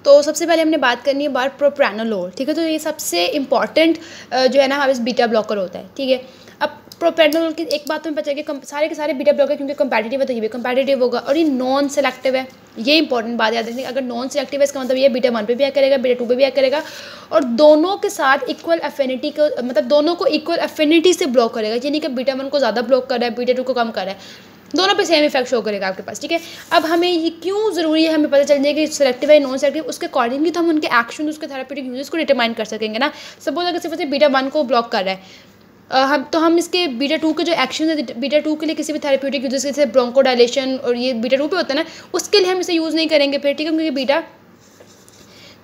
तो सबसे पहले हमने बात करनी है बात प्रोप्रानोलोल, ठीक है। तो ये सबसे इंपॉर्टेंट जो है ना हमारे बीटा ब्लॉकर होता है, ठीक है। अब प्रोप्रानोलोल की एक बात तो पता चले कि सारे के सारे बीटा ब्लॉकर क्योंकि कंपैटिटिव है तो ये भी कंपैटिटिव होगा, और ये नॉन सेलेक्टिव है। ये इंपॉर्टेंट बात याद रखनी, अगर नॉन सेलेक्टिव है इसका मतलब ये बीटा 1 पे भी एक्ट करेगा, बीटा 2 पे भी एक्ट करेगा, और दोनों के साथ इक्वल एफिनिटी को, मतलब दोनों को इक्वल एफिनिटी से ब्लॉक करेगा, यानी कि बीटा 1 को ज़्यादा ब्लॉक कर रहा है, बीटा 2 को कम कर रहा है, दोनों पे सेम इफेक्ट शो करेगा आपके पास, ठीक है। अब हमें ये क्यों ज़रूरी है हमें पता चल जाए कि सेलेक्टिव है नॉन सेलेक्टिव, उसके अकॉर्डिंगली तो हम उनके एक्शन, उसके थेरेप्यूटिक यूजेस को डिटरमाइन कर सकेंगे ना। सपोज अगर सिर्फ बीटा 1 को ब्लॉक कर रहा है, हम इसके बीटा 2 के जो एक्शन है बीटा 2 के लिए किसी भी थेरेप्यूटिक यूजेस जैसे ब्रोंको डायलेशन और ये बीटा 2 पे होता है ना, उसके लिए हम इसे यूज़ नहीं करेंगे फिर, ठीक है, क्योंकि बीटा,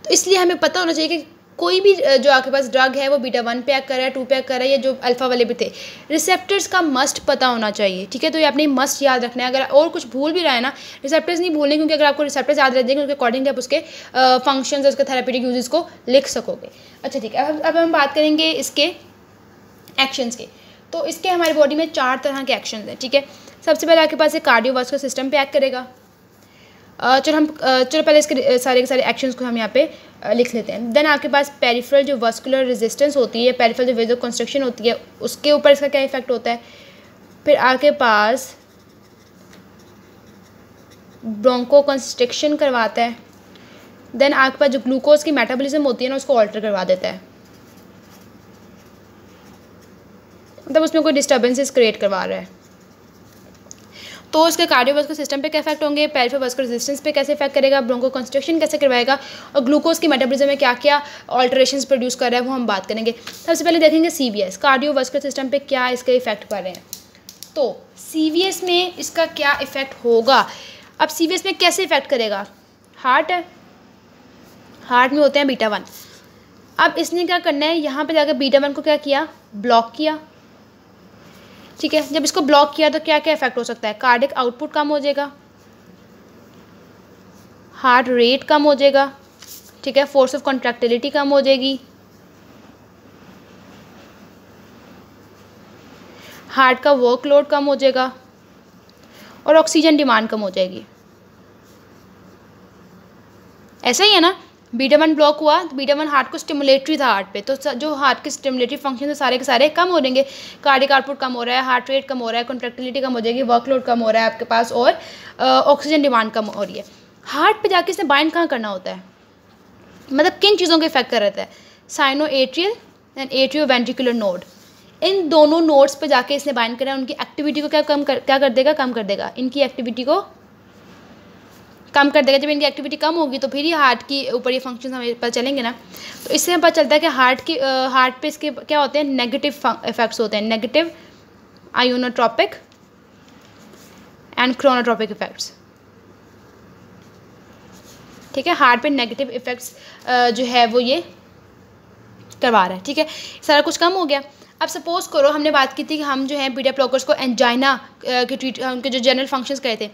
तो इसलिए हमें पता होना चाहिए कि कोई भी जो आपके पास ड्रग है वो बीटा 1 पे एक्ट कर रहा है, 2 पे एक्ट कर रहा है, या जो अल्फा वाले भी थे, रिसेप्टर्स का मस्ट पता होना चाहिए, ठीक है। तो ये आपने मस्ट याद रखना है। अगर और कुछ भूल भी रहा है ना, रिसेप्टर्स नहीं भूलने, क्योंकि अगर आपको रिसेप्टर्स याद रह जाएंगे उसके अकॉर्डिंगली आप उसके फंक्शंस, उसके थेरेप्यूटिक यूजेस को लिख सकोगे। अच्छा ठीक है, अब हम बात करेंगे इसके एक्शंस के। तो इसके हमारी बॉडी में 4 तरह के एक्शंस हैं, ठीक है। सबसे पहले आपके पास एक कार्डियोवास्कुलर सिस्टम पे एक्ट करेगा। चलो पहले इसके सारे के सारे एक्शंस को हम यहाँ पे लिख लेते हैं। देन आपके पास पेरिफेरल जो वास्कुलर रेजिस्टेंस होती है, पेरिफेरल जो वेजो कंस्ट्रक्शन होती है, उसके ऊपर इसका क्या इफेक्ट होता है। फिर आपके पास ब्रोंको कंस्ट्रिक्शन करवाता है। देन आपके पास जो ग्लूकोज की मेटाबॉलिज्म होती है ना, उसको ऑल्टर करवा देता है, मतलब उसमें कोई डिस्टर्बेंसेस क्रिएट करवा रहा है। तो इसके कार्डियोवास्कुलर सिस्टम पे क्या इफेक्ट होंगे, पेरिफेरल वास्कुलर रेजिस्टेंस पे कैसे इफेक्ट करेगा, ब्रोंको कंस्ट्रक्शन कैसे करवाएगा, और ग्लूकोज की मेटाबॉलिज्म में क्या क्या ऑल्टरेशंस प्रोड्यूस कर रहा है वो हम बात करेंगे। सबसे पहले देखेंगे सीवीएस, कार्डियोवास्कुलर सिस्टम पे क्या इसके इफेक्ट कर रहे हैं। तो सीवीएस में इसका क्या इफेक्ट होगा। अब सीवीएस में कैसे इफेक्ट करेगा, हार्ट है, हार्ट में होते हैं बीटा 1। अब इसने क्या करना है, यहाँ पर जाकर बीटा 1 को क्या किया, ब्लॉक किया, ठीक है। जब इसको ब्लॉक किया तो क्या क्या इफेक्ट हो सकता है, कार्डियक आउटपुट कम हो जाएगा, हार्ट रेट कम हो जाएगा, ठीक है, फोर्स ऑफ कॉन्ट्रैक्टिलिटी कम हो जाएगी, हार्ट का वर्कलोड कम हो जाएगा, और ऑक्सीजन डिमांड कम हो जाएगी। ऐसा ही है ना, बीटा 1 ब्लॉक हुआ तो बीटा 1 हार्ट को स्टिमुलेटरी था हार्ट पे, तो जो हार्ट के स्टिमुलेटरी फंक्शन है सारे के सारे कम हो जाएंगे, कार्डियक आउटपुट कम हो रहा है, हार्ट रेट कम हो रहा है, कॉन्ट्रैक्टिलिटी कम हो जाएगी, वर्कलोड कम हो रहा है आपके पास, और ऑक्सीजन डिमांड कम हो रही है। हार्ट पे जाके इसने बाइंड कहाँ करना होता है, मतलब किन चीज़ों का इफेक्ट कर रहता है, sino atrial and atrio ventricular node, इन दोनों नोड्स पे जाके इसने बाइंड करा है। उनकी एक्टिविटी को क्या कर देगा, कम कर देगा, इनकी एक्टिविटी को कम कर देगा। जब इनकी एक्टिविटी कम होगी तो फिर ही हार्ट की ऊपर ये फंक्शन हमें पता चलेंगे ना। तो इससे हमें पता चलता है कि हार्ट पे इसके क्या होते हैं, नेगेटिव इफेक्ट्स होते हैं, नेगेटिव आयोनोट्रोपिक एंड क्रोनोट्रोपिक इफेक्ट्स, ठीक है। हार्ट पे नेगेटिव इफेक्ट्स जो है वो ये करवा रहा है, ठीक है। सारा कुछ कम हो गया। अब सपोज करो हमने बात की थी कि हम जो है बीटा ब्लॉकर्स को एंजाइना के ट्रीट, उनके जो जनरल फंक्शंस करे थे।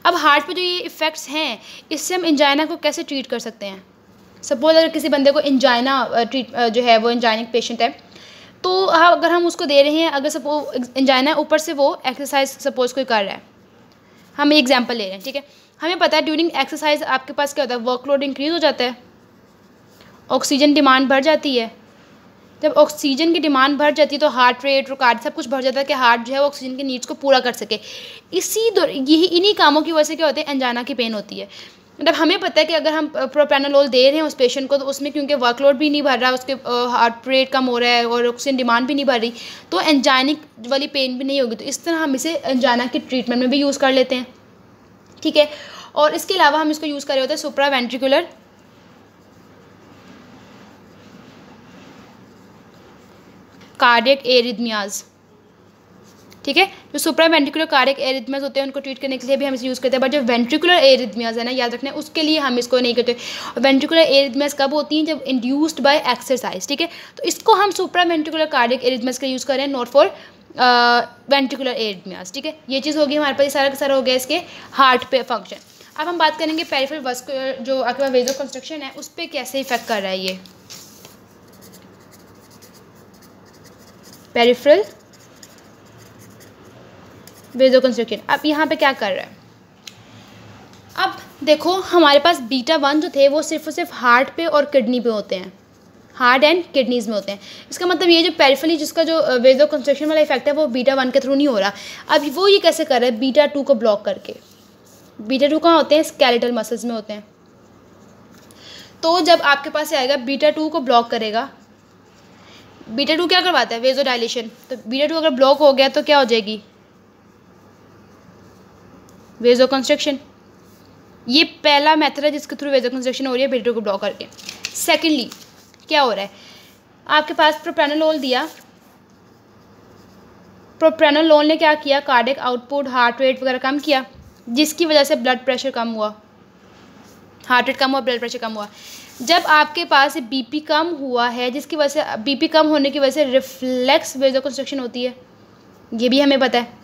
अब हार्ट पे जो ये इफ़ेक्ट्स हैं, इससे हम एंजाइना को कैसे ट्रीट कर सकते हैं। सपोज अगर किसी बंदे को एंजाइना जो है वो एंजाइनिक पेशेंट है, तो अगर हम उसको दे रहे हैं, अगर सपोज एंजाइना ऊपर से वो एक्सरसाइज सपोज कोई कर रहा है, हम एग्जाम्पल ले रहे हैं, ठीक है। हमें पता है ड्यूरिंग एक्सरसाइज आपके पास क्या होता है, वर्कलोड इंक्रीज हो जाता है, ऑक्सीजन डिमांड बढ़ जाती है। जब ऑक्सीजन की डिमांड बढ़ जाती है तो हार्ट रेट और कार्ड सब कुछ बढ़ जाता है कि हार्ट जो है वो ऑक्सीजन की नीड्स को पूरा कर सके। यही इन्हीं कामों की वजह से क्या होते हैं, एंजाइना की पेन होती है। मतलब हमें पता है कि अगर हम प्रोप्रानोलोल दे रहे हैं उस पेशेंट को, तो उसमें क्योंकि वर्कलोड भी नहीं बढ़ रहा, उसके हार्ट रेट कम हो रहा है और ऑक्सीजन डिमांड भी नहीं बढ़ रही, तो एंजाइनिक वाली पेन भी नहीं होगी। तो इस तरह हम इसे एंजाइना के ट्रीटमेंट में भी यूज़ कर लेते हैं, ठीक है। और इसके अलावा हम इसको यूज़ कर रहे होते हैं सुप्रा वेंट्रिकुलर कार्डियक एरिथमियाज, ठीक है। जो सुप्रा वेंट्रिकुलर कार्डियक एरिथमियाज होते हैं उनको ट्रीट करने के लिए भी हम इसे यूज़ करते हैं, बट जो वेंट्रिकुलर एरिथमियाज है ना, याद रखना है, उसके लिए हम इसको नहीं करते। वेंट्रिकुलर एरिथमियाज कब होती हैं, जब इंड्यूस्ड बाय एक्सरसाइज, ठीक है। तो इसको हम सुप्रा वेंट्रिकुलर कार्डियक एरिथमियाज के यूज़ कर रहे हैं, नॉट फॉर वेंट्रिकुलर एरिथमियाज, ठीक है। ये चीज़ होगी हमारे पास, सारा का सारा हो गया इसके हार्ट पे फंक्शन। अब हम बात करेंगे पेरिफेरल वास्कुलर जो आपके पास वेजो कंस्ट्रक्शन है उस पर कैसे इफेक्ट कर रहा है ये पेरिफेरल वेजो कंस्ट्रक्शन। अब यहाँ पे क्या कर रहा है, अब देखो हमारे पास बीटा 1 जो थे वो सिर्फ और सिर्फ हार्ट पे और किडनी पे होते हैं, हार्ट एंड किडनीज़ में होते हैं। इसका मतलब ये जो पेरिफेरली जिसका जो वेजो कंस्ट्रक्शन वाला इफेक्ट है वो बीटा 1 के थ्रू नहीं हो रहा। अब वो ये कैसे कर रहा है, बीटा 2 को ब्लॉक करके। बीटा 2 कहाँ होते हैं, स्केलेटल मसल्स में होते हैं। तो जब आपके पास आएगा बीटा 2 को ब्लॉक करेगा, बीटा 2 क्या करवाता है, वेजो डायलेशन। तो बीटा 2 अगर ब्लॉक हो गया तो क्या हो जाएगी, वेजो कंस्ट्रक्शन। ये पहला मेथड है जिसके थ्रू वेजो कंस्ट्रक्शन हो रही है बीटा 2 को ब्लॉक करके। सेकेंडली क्या हो रहा है, आपके पास प्रोप्रानोलोल दिया, प्रोप्रानोलोल ने क्या किया, कार्डियक आउटपुट, हार्ट रेट वगैरह कम किया, जिसकी वजह से ब्लड प्रेशर कम हुआ, हार्ट रेट कम हुआ, ब्लड प्रेशर कम हुआ। जब आपके पास बीपी कम हुआ है, जिसकी वजह से बीपी कम होने की वजह से रिफ्लेक्स वेजो कंस्ट्रक्शन होती है, ये भी हमें पता है,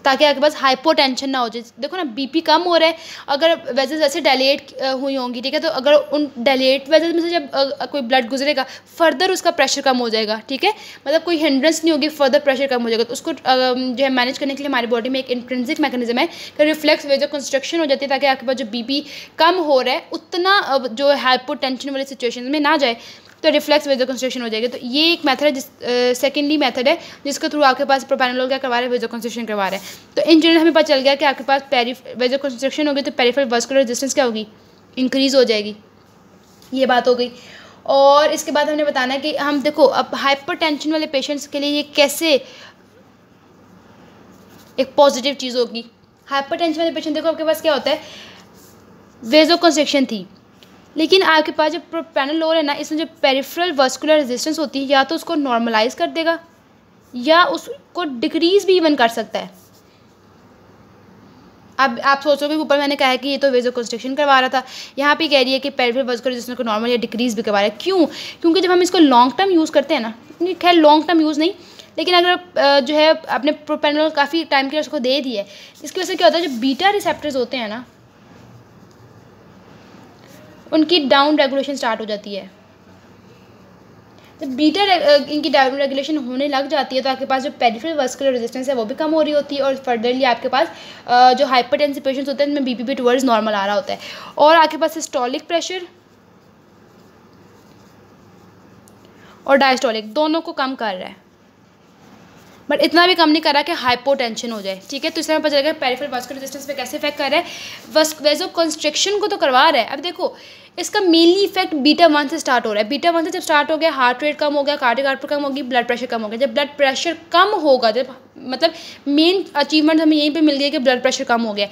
ताकि आपके पास हाइपोटेंशन ना हो जाए। देखो ना बीपी कम हो रहा है, अगर वेजल्स ऐसे डायलेट हुई होंगी, ठीक है, तो अगर उन डायलेट वेजल्स में से जब कोई ब्लड गुजरेगा फर्दर उसका प्रेशर कम हो जाएगा, ठीक है, मतलब कोई हिंड्रेंस नहीं होगी, फर्दर प्रेशर कम हो जाएगा। तो उसको जो है मैनेज करने के लिए हमारी बॉडी में एक इंट्रिंसिक मैकेनिज्म है कि रिफ्लेक्स वेजो कंस्ट्रक्शन हो जाती है, ताकि आपके पास जो बीपी कम हो रहा है उतना जो हाइपोटेंशन वाली सिचुएशन में ना जाए, तो रिफ्लेक्स वेजो कंस्ट्रक्शन हो जाएगी। तो ये एक मेथड है, जिस सेकेंडली मेथड है जिसके थ्रू आपके पास प्रोप्रानोलोल क्या करवा रहा है, वेजो कंस्ट्रक्शन करवा रहा है। तो इन जनरल हमें पता चल गया कि आपके पास वेजो कंस्ट्रक्शन होगी तो पेरिफेरल वास्कुलर रेजिस्टेंस क्या होगी, इंक्रीज हो जाएगी। ये बात हो गई। और इसके बाद हमने बताना है कि हम देखो अब हाइपरटेंशन वाले पेशेंट्स के लिए ये कैसे एक पॉजिटिव चीज़ होगी। हाइपरटेंशन वाले पेशेंट, देखो आपके पास क्या होता है, वेजो कंस्ट्रक्शन थी, लेकिन आपके पास जो प्रोप्रानोलोल है ना, इसमें जो पेरिफेरल वास्कुलर रेजिस्टेंस होती है, या तो उसको नॉर्मलाइज कर देगा या उसको डिक्रीज भी इवन कर सकता है। अब आप सोचोगे ऊपर मैंने कहा है कि ये तो वेजो कंस्ट्रक्शन करवा रहा था, यहाँ पे कह रही है कि पेरिफेरल वास्कुलर रेजिस्टेंस को नॉर्मल या डिक्रीज भी करवा रहा है। क्यों, क्योंकि जब हम इसको लॉन्ग टर्म यूज़ करते हैं ना, खैर लॉन्ग टर्म यूज़ नहीं, लेकिन अगर जो है आपने प्रोप्रानोलोल काफ़ी टाइम के लिए उसको दे दिया है, इसकी वजह से क्या होता है, जो बीटा रिसेप्टर्स होते हैं ना, उनकी डाउन रेगुलेशन स्टार्ट हो जाती है। जब बीटा इनकी डाउन रेगुलेशन होने लग जाती है तो आपके पास जो पेरिफेरल वास्कुलर रेजिस्टेंस है वो भी कम हो रही होती है, और फर्दरली आपके पास जो हाइपरटेंसिव पेशेंट्स होते हैं उनमें बीपी भी टुवर्ड्स नॉर्मल आ रहा होता है, और आपके पास सिस्टोलिक प्रेशर और डायस्टोलिक दोनों को कम कर रहा है, बट इतना भी कम नहीं कर रहा कि हाइपोटेंशन हो जाए, ठीक है। तो इसमें पता चलेगा पेरिफेरल वास्कुलर रेजिस्टेंस पे कैसे इफेक्ट कर रहा है, वेजो कंस्ट्रक्शन को तो करवा रहा है। अब देखो इसका मेनली इफेक्ट बीटा 1 से स्टार्ट हो रहा है। बीटा 1 से जब स्टार्ट हो गया, हार्ट रेट कम हो गया, कार्डियक आउटपुट कम होगी, ब्लड प्रेशर कम हो गया। जब ब्लड प्रेशर कम होगा, जब मतलब मेन अचीवमेंट हमें यहीं पे मिल गई कि ब्लड प्रेशर कम हो गया।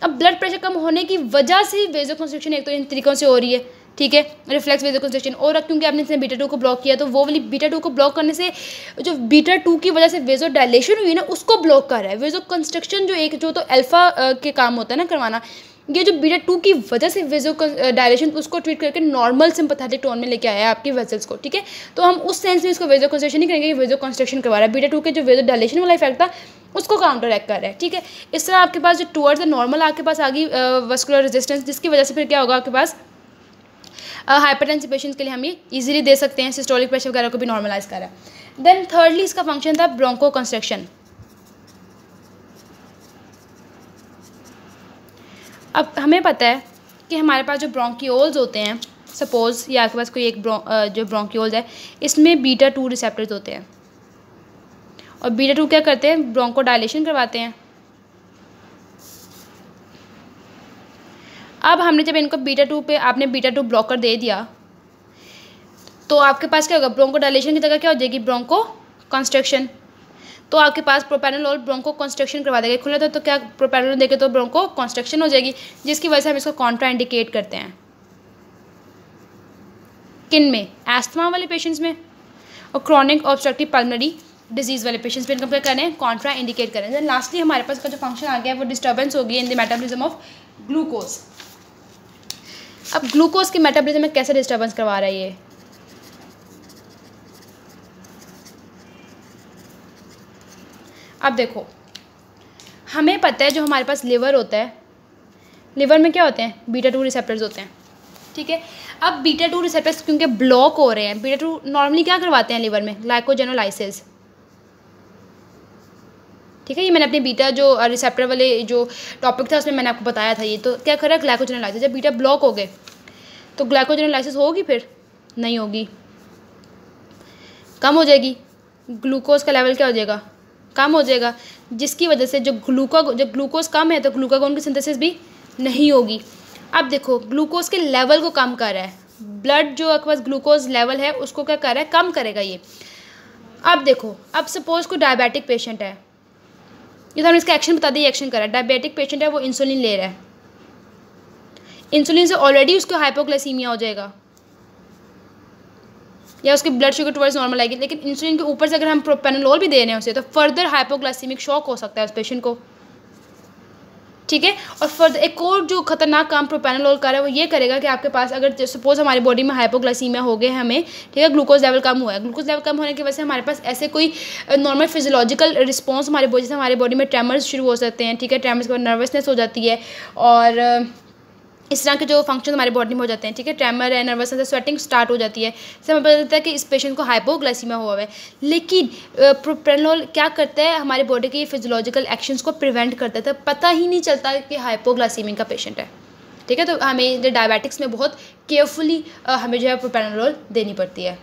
अब ब्लड प्रेशर कम होने की वजह से वेजो कंस्ट्रक्शन एक तो इन तरीकों से हो रही है, ठीक है, रिफ्लेक्स वेजो कंस्ट्रक्शन, और क्योंकि आपने इसने बीटा 2 को ब्लॉक किया तो वो वाली बीटा 2 को ब्लॉक करने से जो बीटा 2 की वजह से वेजो डायलेशन हुई ना उसको ब्लॉक कर रहा है। वेजो कंस्ट्रक्शन जो एक जो तो अल्फा के काम होता है ना करवाना, ये जो बीटा 2 की वजह से वेजो डायलेशन उसको ट्रीट करके नॉर्मल सिंपैथेटिक टोन में लेके आया है आपकी वेजल्स को, ठीक है। तो हम उस सेंस में इसको वेजो कंस्ट्रक्शन नहीं करेंगे, वेजो कंस्ट्रक्शन करवा रहा है। बीटा 2 के जो वेजो डायलेशन वाला इफेक्ट था उसको काउंटर एक्ट कर रहा है, ठीक है। इस तरह आपके पास जो टुवर्ड्स द नॉर्मल आपके पास आ गई वास्कुलर रेजिस्टेंस, जिसकी वजह से फिर क्या होगा, आपके पास हाइपरटेंसिव पेशेंट्स के लिए हम ये इजीली दे सकते हैं, सिस्टोलिक प्रेशर वगैरह को भी नॉर्मलाइज कर रहा है। देन थर्डली इसका फंक्शन था ब्रोंको कंस्ट्रक्शन। अब हमें पता है कि हमारे पास जो ब्रोंकियोल्स होते हैं, सपोज या आपके पास कोई एक जो ब्रोंकियोल्स है, इसमें बीटा 2 रिसेप्टर्स होते हैं, और बीटा 2 क्या करते हैं, ब्रोंको डायलेशन करवाते हैं। अब हमने जब इनको बीटा 2 पे आपने बीटा 2 ब्लॉकर दे दिया तो आपके पास क्या होगा, ब्रोंको डायलेशन की जगह क्या हो जाएगी, ब्रोंको कंस्ट्रक्शन। तो आपके पास प्रोप्रानोलोल ब्रोंको कंस्ट्रक्शन करवा देगा, खुला था तो क्या प्रोप्रानोलोल देके तो ब्रोंको कंस्ट्रक्शन हो जाएगी, जिसकी वजह से हम इसको कॉन्ट्रा इंडिकेट करते हैं। किन में, एस्थमा वाले पेशेंट्स में और क्रॉनिक ऑब्स्ट्रक्टिव पल्मोनरी डिजीज़ वाले पेशेंट्स पे इनको क्या करें हैं, कॉन्ट्रा इंडिकेट करें। देन लास्टली हमारे पास का जो फंक्शन आ गया है वो डिस्टर्बेंस होगी in the metabolism of glucose. अब ग्लूकोज के मेटाबॉलिज्म में कैसे डिस्टर्बेंस करवा रहा है ये, अब देखो हमें पता है जो हमारे पास लिवर होता है, लिवर में क्या होते हैं, बीटा 2 रिसेप्टर्स होते हैं, ठीक है। अब बीटा 2 रिसेप्टर्स क्योंकि ब्लॉक हो रहे हैं, बीटा 2 नॉर्मली क्या करवाते हैं लिवर में, ग्लाइकोजेनोलाइसिस, ठीक है। ये मैंने अपने बीटा जो रिसेप्टर वाले जो टॉपिक था उसमें मैंने आपको बताया था। ये तो क्या कर रहा है, ग्लाइकोजेनोलाइसिस। जब बीटा ब्लॉक हो गए तो ग्लाइकोजेनोलाइसिस होगी, फिर नहीं होगी, कम हो जाएगी, ग्लूकोज का लेवल क्या हो जाएगा, कम हो जाएगा, जिसकी वजह से जब ग्लूकोज कम है तो ग्लूकागोन की सिंथेसिस भी नहीं होगी। अब देखो ग्लूकोज के लेवल को कम कर रहा है, ब्लड जो आपके पास ग्लूकोज लेवल है उसको क्या कर रहा है, कम करेगा ये। अब देखो, अब सपोज कोई डायबिटिक पेशेंट है, ये तो हमने इसका एक्शन बता दिया, एक्शन कर रहा है। डायबिटिक पेशेंट है, वो इंसुलिन ले रहा है, इंसुलिन से ऑलरेडी उसको हाइपोग्लाइसीमिया हो जाएगा या उसकी ब्लड शुगर टुवर्ड्स नॉर्मल आएगी, लेकिन इंसुलिन के ऊपर से अगर हम प्रोपेनोलोल भी दे रहे हैं उसे, तो फर्दर हाइपोग्लाइसीमिक शॉक हो सकता है उस पेशेंट को, ठीक है। और फर्दर एक और जो खतरनाक काम प्रोपेनोलोल कर रहा है वो ये करेगा कि आपके पास अगर सपोज हमारी बॉडी में हाइपोग्लाइसीमिया हो गए हमें, ठीक है, ग्लूकोज लेवल कम हुआ है, ग्लूकोज लेवल कम होने की वजह से हमारे पास ऐसे कोई नॉर्मल फिजियोलॉजिकल रिस्पॉन्स हमारे बॉडी से, हमारे बॉडी में ट्रेमर्स शुरू हो सकते हैं, ठीक है, ट्रेमर्स के बाद नर्वसनेस हो जाती है और इस तरह के जो फंक्शन हमारे बॉडी में हो जाते हैं, ठीक है, ट्रेमर है, नर्वसनेस है, स्वेटिंग स्टार्ट हो जाती है, इससे हमें पता चलता है कि इस पेशेंट को हाइपोग्लाइसीमिया हुआ है। लेकिन प्रोप्रेनोल क्या करता है, हमारे बॉडी के फिजियोलॉजिकल एक्शंस को प्रिवेंट करता है, तो पता ही नहीं चलता कि हाइपोग्लाइसीमिया का पेशेंट है, ठीक है। तो हमें जो डायबिटिक्स में बहुत केयरफुली हमें जो है प्रोप्रेनोल देनी पड़ती है।